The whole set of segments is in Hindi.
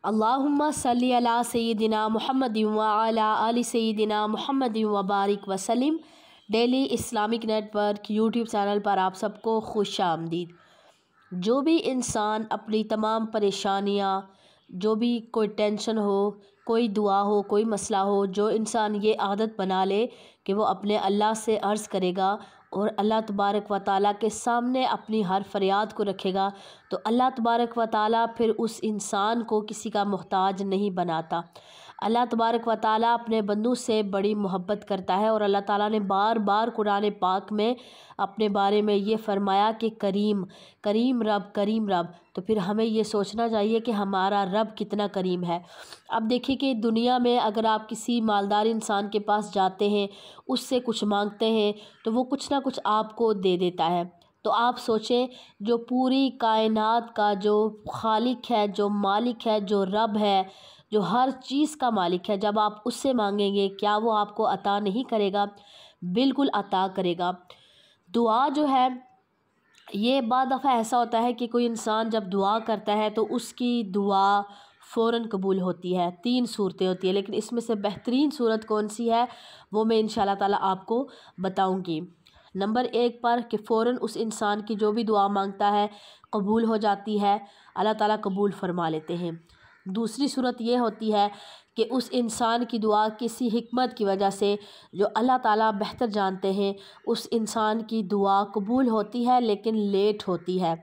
अल्लाहुम्मा सल्ली अला सय्यिदिना मुहम्मद व अला आलि सय्यिदिना मुहम्मद व बारिक वसल्लम। Daily Islamic network YouTube channel पर आप सबको खुश आमदीद। जो भी इंसान अपनी तमाम परेशानियाँ, जो भी कोई टेंशन हो, कोई दुआ हो, कोई मसला हो, जो इंसान ये आदत बना ले कि वो अपने अल्लाह से अर्ज़ करेगा और अल्लाह तबारक व ताला के सामने अपनी हर फरियाद को रखेगा, तो अल्लाह तबारक व ताला फिर उस इंसान को किसी का मोहताज नहीं बनाता। अल्लाह तबारक व ताला अपने बंदों से बड़ी मोहब्बत करता है और अल्लाह ताला ने बार बार कुरान पाक में अपने बारे में ये फ़रमाया कि करीम करीम रब, करीम रब। तो फिर हमें ये सोचना चाहिए कि हमारा रब कितना करीम है। अब देखिए कि दुनिया में अगर आप किसी मालदार इंसान के पास जाते हैं, उससे कुछ मांगते हैं, तो वो कुछ ना कुछ आपको दे देता है। तो आप सोचें, जो पूरी कायनात का जो खालिक है, जो मालिक है, जो रब है, जो हर चीज़ का मालिक है, जब आप उससे मांगेंगे क्या वो आपको अता नहीं करेगा? बिल्कुल अता करेगा। दुआ जो है, ये बाद दफ़ा ऐसा होता है कि कोई इंसान जब दुआ करता है तो उसकी दुआ फ़ौरन कबूल होती है। 3 सूरतें होती हैं, लेकिन इसमें से बेहतरीन सूरत कौन सी है वो मैं इंशाल्लाह ताला आपको बताऊंगी। नंबर 1 पर कि फ़ौरन उस इंसान की जो भी दुआ मांगता है कबूल हो जाती है, अल्लाह ताला कबूल फ़रमा लेते हैं। दूसरी सूरत ये होती है कि उस इंसान की दुआ किसी हिकमत की वजह से, जो अल्लाह ताला बेहतर जानते हैं, उस इंसान की दुआ कबूल होती है लेकिन लेट होती है।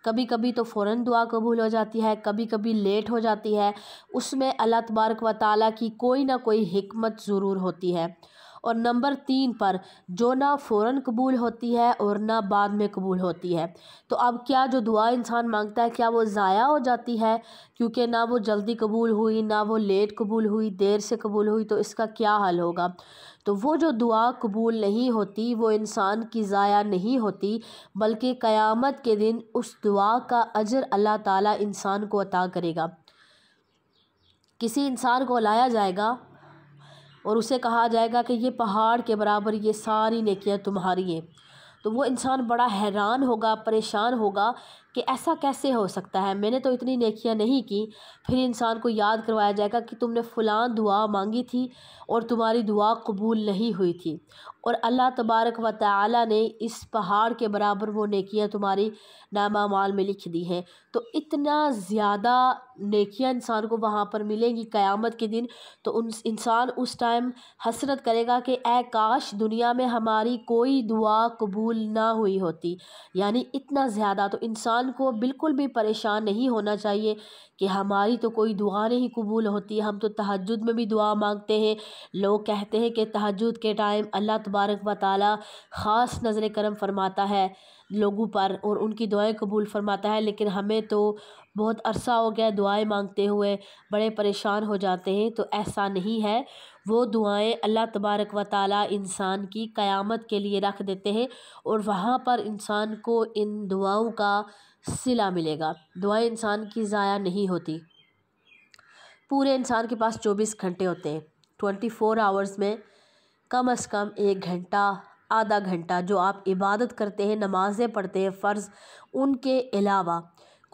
कभी कभी तो फ़ौरन दुआ कबूल हो जाती है, कभी कभी लेट हो जाती है। उसमें अल्लाह तबारक व ताला की कोई ना कोई हिकमत ज़रूर होती है। और नंबर 3 पर जो ना फ़ौरन कबूल होती है और ना बाद में कबूल होती है। तो अब क्या जो दुआ इंसान मांगता है क्या वो ज़ाया हो जाती है? क्योंकि ना वो जल्दी कबूल हुई, ना वो लेट कबूल हुई, देर से कबूल हुई, तो इसका क्या हल होगा? तो वो जो दुआ कबूल नहीं होती वो इंसान की ज़ाया नहीं होती, बल्कि क़यामत के दिन उस दुआ का अजर अल्लाह ताला इंसान को अता करेगा। किसी इंसान को लाया जाएगा और उसे कहा जाएगा कि ये पहाड़ के बराबर ये सारी नेकियां तुम्हारी हैं। तो वो इंसान बड़ा हैरान होगा, परेशान होगा कि ऐसा कैसे हो सकता है, मैंने तो इतनी नेकियां नहीं की। फिर इंसान को याद करवाया जाएगा कि तुमने फ़लाँ दुआ मांगी थी और तुम्हारी दुआ कबूल नहीं हुई थी, और अल्लाह तबारक व तआला ने इस पहाड़ के बराबर वो नेकियां तुम्हारी नामा माल में लिख दी हैं। तो इतना ज़्यादा नेकियां इंसान को वहाँ पर मिलेंगी क़यामत के दिन। तो उन इंसान उस टाइम हसरत करेगा कि ए काश दुनिया में हमारी कोई दुआ कबूल ना हुई होती। यानी इतना ज़्यादा। तो इंसान को बिल्कुल भी परेशान नहीं होना चाहिए कि हमारी तो कोई दुआ नहीं कबूल होती। हम तो तहज्जुद में भी दुआ मांगते हैं। लोग कहते हैं कि तहज्जुद के टाइम अल्लाह तबारक व ताला ख़ास नज़र करम फरमाता है लोगों पर और उनकी दुआएं कबूल फरमाता है, लेकिन हमें तो बहुत अरसा हो गया दुआएं मांगते हुए, बड़े परेशान हो जाते हैं। तो ऐसा नहीं है, वो दुआएं अल्लाह तबारक व ताला इंसान की क़यामत के लिए रख देते हैं और वहाँ पर इंसान को इन दुआओं का सिला मिलेगा। दुआएं इंसान की ज़ाया नहीं होती। पूरे इंसान के पास 24 घंटे होते हैं। 24 आवर्स में कम से कम 1 घंटा, आधा घंटा जो आप इबादत करते हैं, नमाज़ें पढ़ते हैं फ़र्ज़, उनके अलावा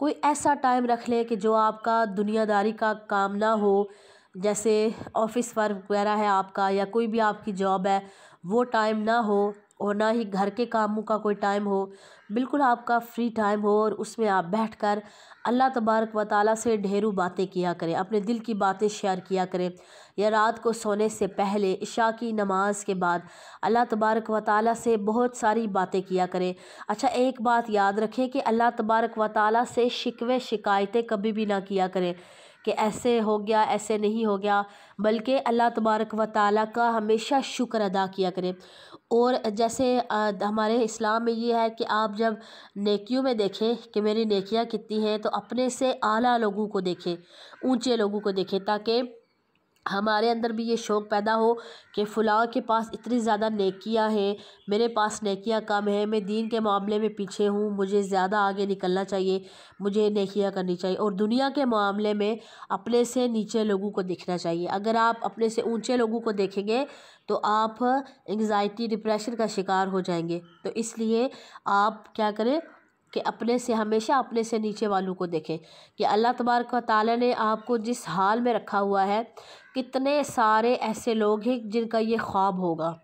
कोई ऐसा टाइम रख लें कि जो आपका दुनियादारी का काम ना हो, जैसे ऑफ़िस वर्क वगैरह है आपका या कोई भी आपकी जॉब है, वो टाइम ना हो और ना ही घर के कामों का कोई टाइम हो। बिल्कुल आपका फ्री टाइम हो और उसमें आप बैठकर अल्लाह तबारक व ताला से ढेरों बातें किया करें, अपने दिल की बातें शेयर किया करें। या रात को सोने से पहले इशा की नमाज के बाद अल्लाह तबारक व ताला से बहुत सारी बातें किया करें। अच्छा, एक बात याद रखें कि अल्लाह तबारक व ताला से शिकवे शिकायतें कभी भी ना किया करें कि ऐसे हो गया, ऐसे नहीं हो गया, बल्कि अल्लाह तबारक व ताला का हमेशा शुक्र अदा किया करें। और जैसे हमारे इस्लाम में ये है कि आप जब नेकियों में देखें कि मेरी नेकियां कितनी हैं, तो अपने से आला लोगों को देखें, ऊंचे लोगों को देखें, ताकि हमारे अंदर भी ये शौक़ पैदा हो कि फ़लाँ के पास इतनी ज़्यादा नेकियां हैं, मेरे पास नेकियां कम हैं, मैं दीन के मामले में पीछे हूँ, मुझे ज़्यादा आगे निकलना चाहिए, मुझे नेकियां करनी चाहिए। और दुनिया के मामले में अपने से नीचे लोगों को देखना चाहिए। अगर आप अपने से ऊंचे लोगों को देखेंगे तो आप एंग्ज़ायटी, डिप्रेशन का शिकार हो जाएंगे। तो इसलिए आप क्या करें, कि अपने से हमेशा अपने से नीचे वालों को देखें कि अल्लाह तबारक व तआला ने आपको जिस हाल में रखा हुआ है, कितने सारे ऐसे लोग हैं जिनका ये ख्वाब होगा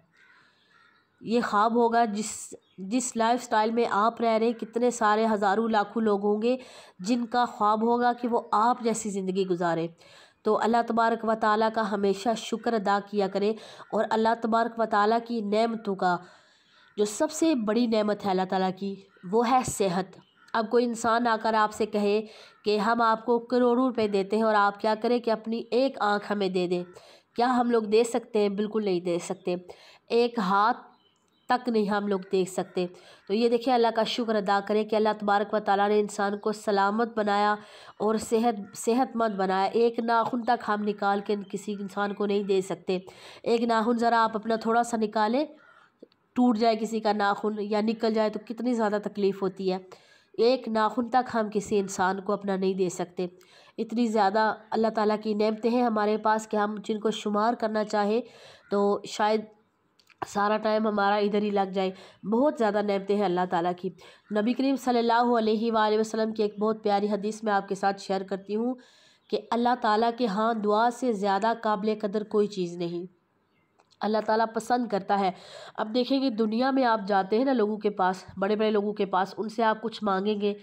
जिस लाइफस्टाइल में आप रह रहे हैं, कितने सारे हज़ारों लाखों लोग होंगे जिनका ख्वाब होगा कि वो आप जैसी ज़िंदगी गुजारे। तो अल्लाह तबारक व तआला का हमेशा शुक्र अदा किया करें और अल्लाह तबारक व तआला की नेमतों का जो सबसे बड़ी नेमत है अल्लाह ताला की, वो है सेहत। अब कोई इंसान आकर आपसे कहे कि हम आपको करोड़ों रुपए देते हैं और आप क्या करें कि अपनी एक आँख हमें दे दें, क्या हम लोग दे सकते हैं? बिल्कुल नहीं दे सकते। एक हाथ तक नहीं हम लोग देख सकते। तो ये देखिए, अल्लाह का शुक्र अदा करें कि अल्लाह तबारक व तआला ने इंसान को सलामत बनाया और सेहतमंद बनाया। एक नाखून तक हम निकाल के किसी इंसान को नहीं दे सकते। एक नाखून ज़रा आप अपना थोड़ा सा निकालें, टूट जाए किसी का नाखून या निकल जाए तो कितनी ज़्यादा तकलीफ़ होती है। एक नाखून तक हम किसी इंसान को अपना नहीं दे सकते। इतनी ज़्यादा अल्लाह ताला की नेमतें हैं हमारे पास कि हम जिनको शुमार करना चाहें तो शायद सारा टाइम हमारा इधर ही लग जाए। बहुत ज़्यादा नेमतें हैं अल्लाह ताला की। नबी करीम सल्लल्लाहु अलैहि वसल्लम की एक बहुत प्यारी हदीस मैं आपके साथ शेयर करती हूँ कि अल्लाह ताला के यहाँ दुआ से ज़्यादा काबिल कदर कोई चीज़ नहीं। अल्लाह ताला पसंद करता है। अब देखेंगे दुनिया में आप जाते हैं ना लोगों के पास, बड़े बड़े लोगों के पास, उनसे आप कुछ मांगेंगे,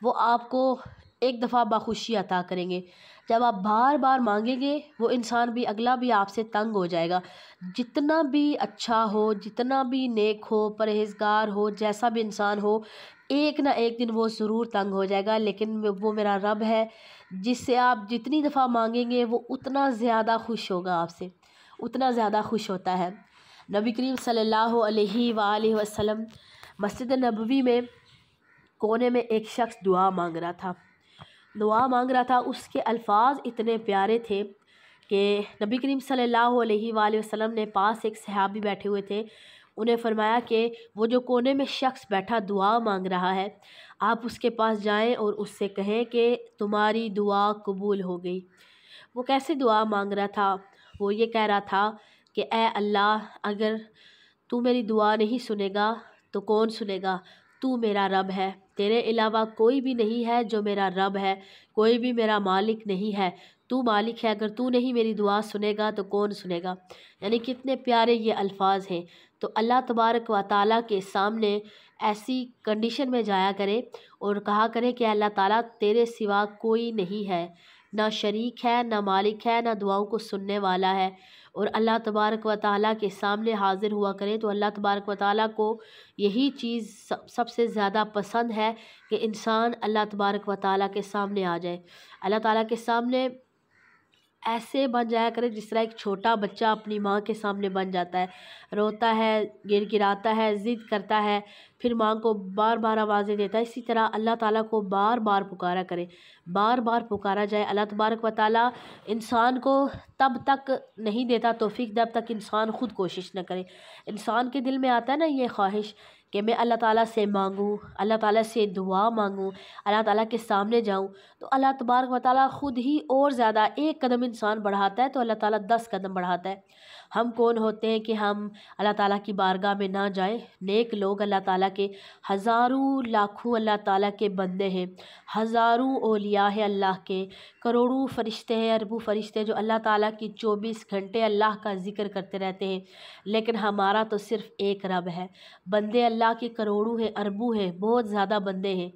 वो आपको एक दफ़ा बाखुशी अता करेंगे। जब आप बार बार मांगेंगे, वो इंसान भी अगला भी आपसे तंग हो जाएगा। जितना भी अच्छा हो, जितना भी नेक हो, परहेज़गार हो, जैसा भी इंसान हो, एक ना एक दिन वो ज़रूर तंग हो जाएगा। लेकिन वो मेरा रब है, जिससे आप जितनी दफ़ा मांगेंगे वो उतना ज़्यादा खुश होगा आपसे, उतना ज़्यादा खुश होता है। नबी करीम सल्लल्लाहु अलैहि वसल्लम मस्जिद नबवी में कोने में एक शख्स दुआ मांग रहा था। उसके अल्फाज इतने प्यारे थे कि नबी करीम सल्लल्लाहु अलैहि वसल्लम ने पास एक सहाबी बैठे हुए थे, उन्हें फरमाया कि वो जो कोने में शख्स बैठा दुआ मांग रहा है, आप उसके पास जाएं और उससे कहें कि तुम्हारी दुआ कबूल हो गई। वो कैसे दुआ मांग रहा था? वो ये कह रहा था कि ए अल्लाह, अगर तू मेरी दुआ नहीं सुनेगा तो कौन सुनेगा? तू मेरा रब है, तेरे अलावा कोई भी नहीं है जो मेरा रब है, कोई भी मेरा मालिक नहीं है, तू मालिक है। अगर तू नहीं मेरी दुआ सुनेगा तो कौन सुनेगा? यानी कितने प्यारे ये अल्फाज हैं। तो अल्लाह तबारक व तआला के सामने ऐसी कंडीशन में जाया करे और कहा करे कि अल्लाह ताला तेरे सिवा कोई नहीं है, ना शरीक है, ना मालिक है, ना दुआओं को सुनने वाला है। और अल्लाह तबारक व तआला के सामने हाज़िर हुआ करें तो अल्लाह तबारक व तआला को यही चीज़ सबसे ज़्यादा पसंद है कि इंसान अल्लाह तबारक व तआला के सामने आ जाए। अल्लाह ताला के सामने ऐसे बन जाया करे जिस तरह एक छोटा बच्चा अपनी माँ के सामने बन जाता है, रोता है, गिड़गिड़ाता है, ज़िद करता है, फिर माँ को बार बार आवाज़ें देता है। इसी तरह अल्लाह ताला को बार बार पुकारा करे, बार बार पुकारा जाए। अल्लाह तबारक व तआला इंसान को तब तक नहीं देता तौफीक जब तक इंसान ख़ुद कोशिश न करे। इंसान के दिल में आता है ना ये ख्वाहिश कि मैं अल्लाह ताला से मांगूँ, अल्लाह ताला से दुआ मांगूँ, अल्लाह ताला के सामने जाऊँ, तो अल्लाह तबारक व तआला ख़ुद ही और ज़्यादा एक कदम इंसान बढ़ाता है तो अल्लाह ताला 10 कदम बढ़ाता है। हम कौन होते हैं कि हम अल्लाह ताला की बारगाह में ना जाएं? नेक लोग अल्लाह ताला के हज़ारों लाखों अल्लाह ताला के बंदे हैं, हज़ारों औलिया हैं अल्लाह के, करोड़ों फ़रिश्ते हैं, अरबों फ़रिश्ते जो अल्लाह ताला की 24 घंटे अल्लाह का ज़िक्र करते रहते हैं। लेकिन हमारा तो सिर्फ़ एक रब है। बंदे अल्लाह के करोड़ों हैं, अरबों हैं, बहुत ज़्यादा बंदे हैं।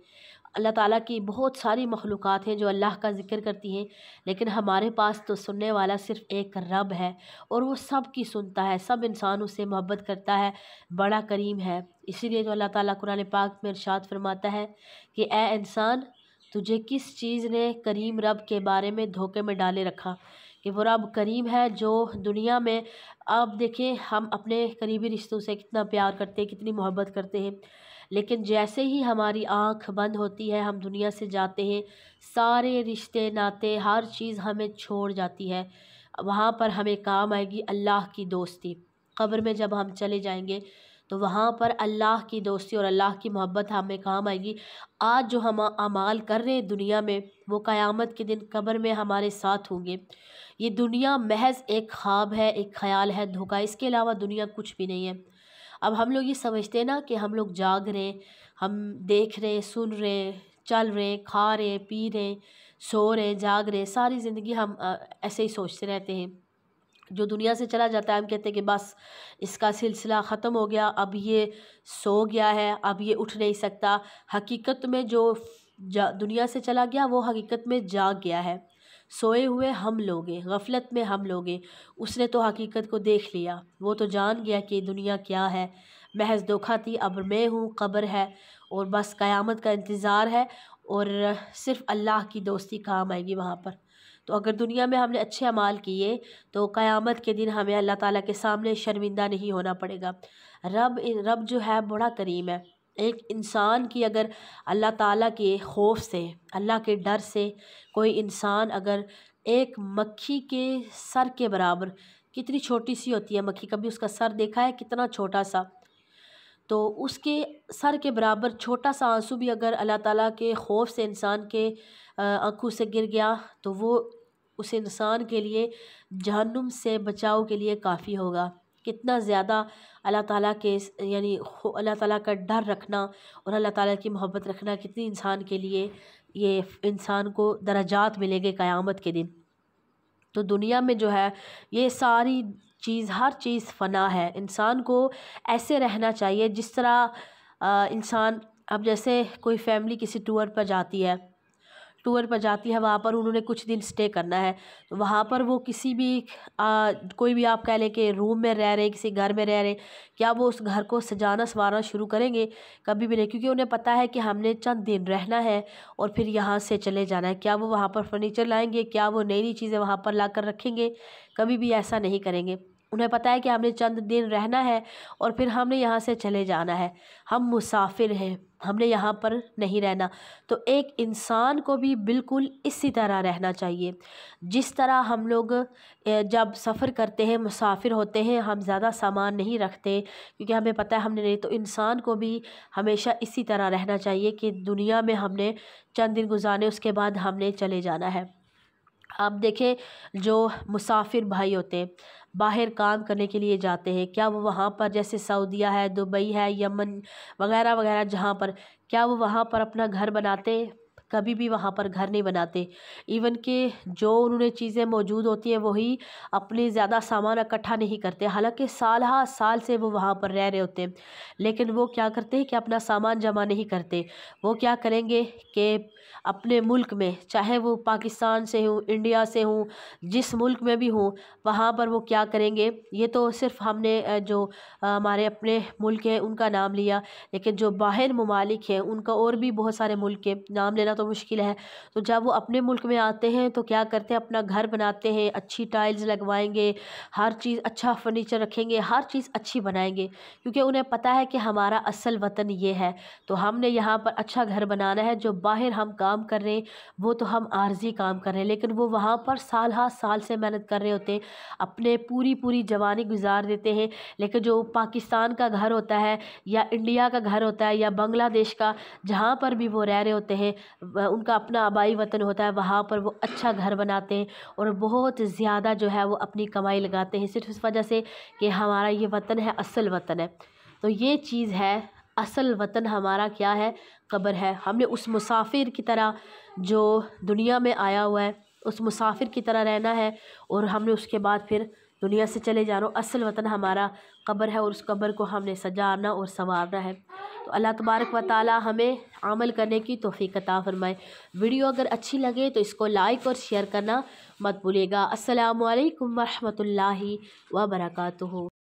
अल्लाह ताला की बहुत सारी मखलूक़ात हैं जो अल्लाह का ज़िक्र करती हैं, लेकिन हमारे पास तो सुनने वाला सिर्फ़ एक रब है और वो सब की सुनता है, सब इंसानों से मोहब्बत करता है, बड़ा करीम है। इसीलिए जो अल्लाह ताला कुरान पाक में इरशाद फरमाता है कि ए इंसान, तुझे किस चीज़ ने करीम रब के बारे में धोखे में डाले रखा? कि वो रब करीम है जो दुनिया में, आप देखें हम अपने करीबी रिश्तों से कितना प्यार करते हैं, कितनी मोहब्बत करते हैं, लेकिन जैसे ही हमारी आँख बंद होती है, हम दुनिया से जाते हैं, सारे रिश्ते नाते हर चीज़ हमें छोड़ जाती है। वहाँ पर हमें काम आएगी अल्लाह की दोस्ती। कब्र में जब हम चले जाएंगे तो वहाँ पर अल्लाह की दोस्ती और अल्लाह की मोहब्बत हमें काम आएगी। आज जो हम अमाल कर रहे हैं दुनिया में, वो क़यामत के दिन कब्र में हमारे साथ होंगे। ये दुनिया महज एक ख्वाब है, एक ख़याल है, धोखा, इसके अलावा दुनिया कुछ भी नहीं है। अब हम लोग ये समझते हैं ना कि हम लोग जाग रहे हैं, हम देख रहे, सुन रहे, चल रहे, खा रहे, पी रहे, सो रहे, जाग रहे, सारी ज़िंदगी हम ऐसे ही सोचते रहते हैं। जो दुनिया से चला जाता है हम कहते हैं कि बस इसका सिलसिला ख़त्म हो गया, अब ये सो गया है, अब ये उठ नहीं सकता। हकीकत में जो दुनिया से चला गया वो हकीकत में जाग गया है। सोए हुए हम लोग हैं, गफलत में हम लोग हैं। उसने तो हकीकत को देख लिया, वो तो जान गया कि दुनिया क्या है, महज धोखा थी। अब मैं हूँ, कब्र है और बस क़यामत का इंतज़ार है और सिर्फ़ अल्लाह की दोस्ती काम आएगी वहाँ पर। तो अगर दुनिया में हमने अच्छे अमाल किए तो क़यामत के दिन हमें अल्लाह ताला के सामने शर्मिंदा नहीं होना पड़ेगा। रब जो है बड़ा करीम है। एक इंसान की अगर अल्लाह ताला के खौफ से, अल्लाह के डर से कोई इंसान अगर एक मक्खी के सर के बराबर, कितनी छोटी सी होती है मक्खी, कभी उसका सर देखा है कितना छोटा सा, तो उसके सर के बराबर छोटा सा आंसू भी अगर अल्लाह ताला के खौफ से इंसान के आँखों से गिर गया तो वो उस इंसान के लिए जहन्नुम से बचाव के लिए काफ़ी होगा। कितना ज़्यादा अल्लाह ताला के यानी अल्लाह ताला का डर रखना और अल्लाह ताला की मोहब्बत रखना कितनी इंसान के लिए, ये इंसान को दराजात मिलेंगे क़यामत के दिन। तो दुनिया में जो है ये सारी चीज़, हर चीज़ फ़ना है। इंसान को ऐसे रहना चाहिए जिस तरह इंसान, अब जैसे कोई फैमिली किसी टूर पर जाती है, वहाँ पर उन्होंने कुछ दिन स्टे करना है, तो वहाँ पर वो किसी भी कोई भी आप कह लें कि रूम में रह रहे, किसी घर में रह रहे, क्या वो उस घर को सजाना संवारना शुरू करेंगे? कभी भी नहीं, क्योंकि उन्हें पता है कि हमने चंद दिन रहना है और फिर यहाँ से चले जाना है। क्या वो वहाँ पर फर्नीचर लाएंगे? क्या वो नई नई चीज़ें वहाँ पर ला कर रखेंगे? कभी भी ऐसा नहीं करेंगे। उन्हें पता है कि हमने चंद दिन रहना है और फिर हमने यहाँ से चले जाना है। हम मुसाफिर हैं, हमने यहाँ पर नहीं रहना। तो एक इंसान को भी बिल्कुल इसी तरह रहना चाहिए। जिस तरह हम लोग जब सफ़र करते हैं, मुसाफिर होते हैं, हम ज़्यादा सामान नहीं रखते क्योंकि हमें पता है हमने नहीं, तो इंसान को भी हमेशा इसी तरह रहना चाहिए कि दुनिया में हमने चंद दिन गुजारने, उसके बाद हमने चले जाना है। आप देखें, जो मुसाफिर भाई होते हैं, बाहर काम करने के लिए जाते हैं, क्या वो वहाँ पर जैसे सऊदीया है, दुबई है, यमन वगैरह वगैरह जहाँ पर, क्या वो वहाँ पर अपना घर बनाते? कभी भी वहाँ पर घर नहीं बनाते। इवन कि जो उन्होंने चीज़ें मौजूद होती हैं वही अपने ज़्यादा सामान इकट्ठा नहीं करते, हालांकि साल हा साल से वो वहाँ पर रह रहे होते हैं, लेकिन वो क्या करते हैं कि अपना सामान जमा नहीं करते। वो क्या करेंगे कि अपने मुल्क में, चाहे वो पाकिस्तान से हो, इंडिया से हो, जिस मुल्क में भी हो, वहाँ पर वो क्या करेंगे, ये तो सिर्फ हमने जो हमारे अपने मुल्क हैं उनका नाम लिया, लेकिन जो बाहर ममालिक हैं उनका और भी बहुत सारे मुल्क के नाम लेना तो मुश्किल है। तो जब वो अपने मुल्क में आते हैं तो क्या करते हैं, अपना घर बनाते हैं, अच्छी टाइल्स लगवाएंगे, हर चीज़ अच्छा फर्नीचर रखेंगे, हर चीज़ अच्छी बनाएंगे, क्योंकि उन्हें पता है कि हमारा असल वतन ये है। तो हमने यहाँ पर अच्छा घर बनाना है। जो बाहर हम काम कर रहे हैं वो तो हम आर्जी काम कर रहे हैं, लेकिन वो वहाँ पर साल हा साल से मेहनत कर रहे होते हैं, अपने पूरी पूरी जवानी गुजार देते हैं। लेकिन जो पाकिस्तान का घर होता है या इंडिया का घर होता है या बांग्लादेश का, जहाँ पर भी वो रह रहे होते हैं, उनका अपना आबाई वतन होता है, वहाँ पर वो अच्छा घर बनाते हैं और बहुत ज़्यादा जो है वो अपनी कमाई लगाते हैं, सिर्फ इस वजह से कि हमारा ये वतन है, असल वतन है। तो ये चीज़ है, असल वतन हमारा क्या है, कब्र है। हमने उस मुसाफिर की तरह जो दुनिया में आया हुआ है, उस मुसाफिर की तरह रहना है और हमने उसके बाद फिर दुनिया से चले जाना। असल वतन हमारा कब्र है और उस कब्र को हमने सजाना और संवारना है। तो अल्लाह तबारक व तआला हमें अमल करने की तौफीक अता फरमाए। वीडियो अगर अच्छी लगे तो इसको लाइक और शेयर करना मत भूलिएगा। अस्सलामु अलैकुम व रहमतुल्लाहि व बरकातुहू।